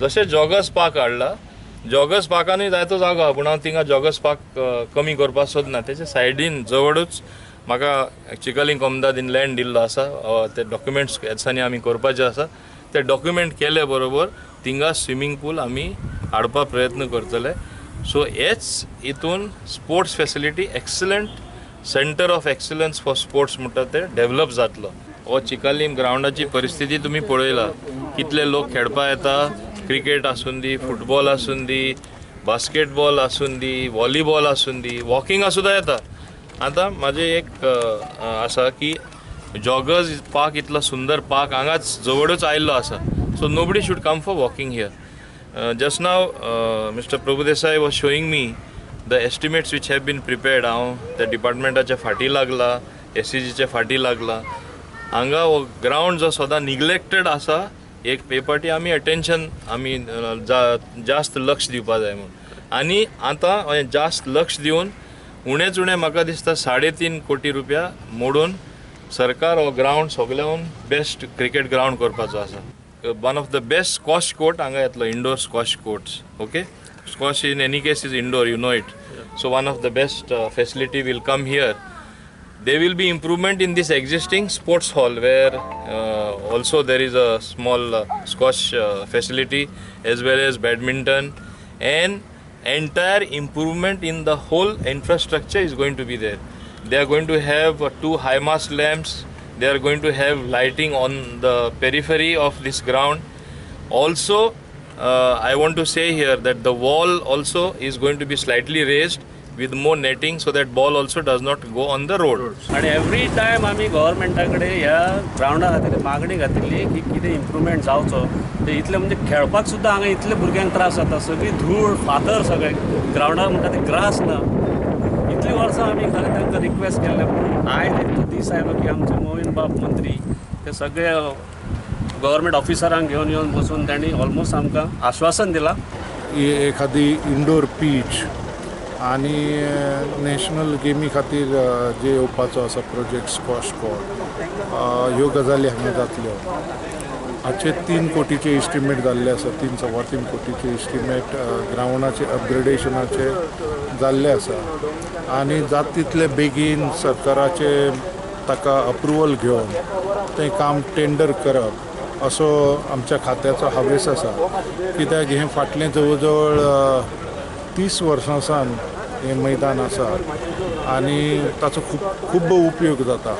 जशें joggers park हाडला, joggers पार्कानूय जाय तो जागो आहा, पूण हांव थिंगा जॉगर्स पार्क कमी करपाक सोदना. तेच्या सायडीन जवळूच म्हाका चिखलीं कोमदादीन लँड दिल्लो आसा. ते डॉक्युमेंट्स दिसांनी आमी करपाचे आसा. ते डॉक्युमेंट केले बरोबर थिंगा स्विमींग पूल आमी हाडपाक प्रयत्न करतले. सो हेच हितून sports facility excellent centre of excellence for sports म्हणटा ते डेव्हलप जातलो. हो चिकालीम ग्राउंडाची परिस्थिती तुम्ही पळयला, कितले लोक खेळपा येता. क्रिकेट आसून दी, फुटबॉल आसून दी, बास्केटबॉल आसून दी, व्हॉलीबॉल आसून दी, वॉकिंगा सुद्दां येता. आतां म्हाजें एक आसा की जॉगर्स पार्क इतलो सुंदर पार्क हांगाच जवळूच आयिल्लो आसा. So nobody should come for walking here. Just now mister Prabhudesai was showing me the estimates which have been prepared. हांव त्या डिपार्टमेंटाच्या फाटी लागला, SCGच्या फाटी लागला. हांगा हो ग्राउंड जो सदां निग्लेक्टेड आसा, एक पेपाटी आमी अटेन्शन आमी जास्त लक्ष दिवपा जाय म्हणून. आनी आतां जास्त लक्ष दिवन उणेच उणें म्हाका दिसता 3.5 कोटी रुपया मोडून सरकार हो ग्राउंड सगळ्याहून बेस्ट क्रिकेट ग्राउंड करपाचो आसा. One of the best squash court हांगा येतलो, indoor squash courts. Okay, squash in any case is indoor, you know it. So one of the best facility will come here. There will be improvement in this existing sports hall where also there is a small squash facility as well as badminton, and entire improvement in the whole infrastructure is going to be there. They are going to have 2 high mast lamps. They are going to have lighting on the periphery of this ground. Also, I want to say here that the wall also is going to be slightly raised with more netting so that ball also does not go on the road. आणि every time आमी गव्हर्मेंटा कडेन ह्या ग्राउंडा खातीर मागणी घातिल्ली की कितें improvement जावचो. ते इतले म्हणजे खेळपाक सुद्दां हांगा इतले भुरग्यांक त्रास जाता. सगळी धूळ फातर सगळे ग्राउंडार म्हणटा ते ग्रास ना. इतली वर्सां आमी खरें तांकां रिक्वेस्ट केल्ले, पूण आयज एक तो दीस आयलो की आमचे मोहीन बाब मंत्री ते सगळे गव्हर्मेंट ऑफिसरांक घेवन येवन बसून तांणी ऑलमोस्ट आमकां आश्वासन दिलां. एखादी इंडोर पीच आणि नॅशनल गेमी खातीर जे येवपाचो आसा प्रोजेक्ट स्क्वॉश कोर्ट, ह्यो गजाली हांगा जातल्यो. हाचे 3 कोटीचे इस्टिमेट जाल्ले आसा. 3 कोटीचे इस्टिमेट ग्राउंडाचे अपग्रेडेशनाचे जाल्ले आसा. आनी जाता तितले बेगीन सरकाराचे ताका अप्रुवल घेवन तें काम टेंडर करप असो आमच्या खात्याचो हावेस आसा. कित्याक हें फाटलें जवळ जवळ 30 वर्सां सावन हें मैदान आसा आनी ताचो खूब उपयोग जाता.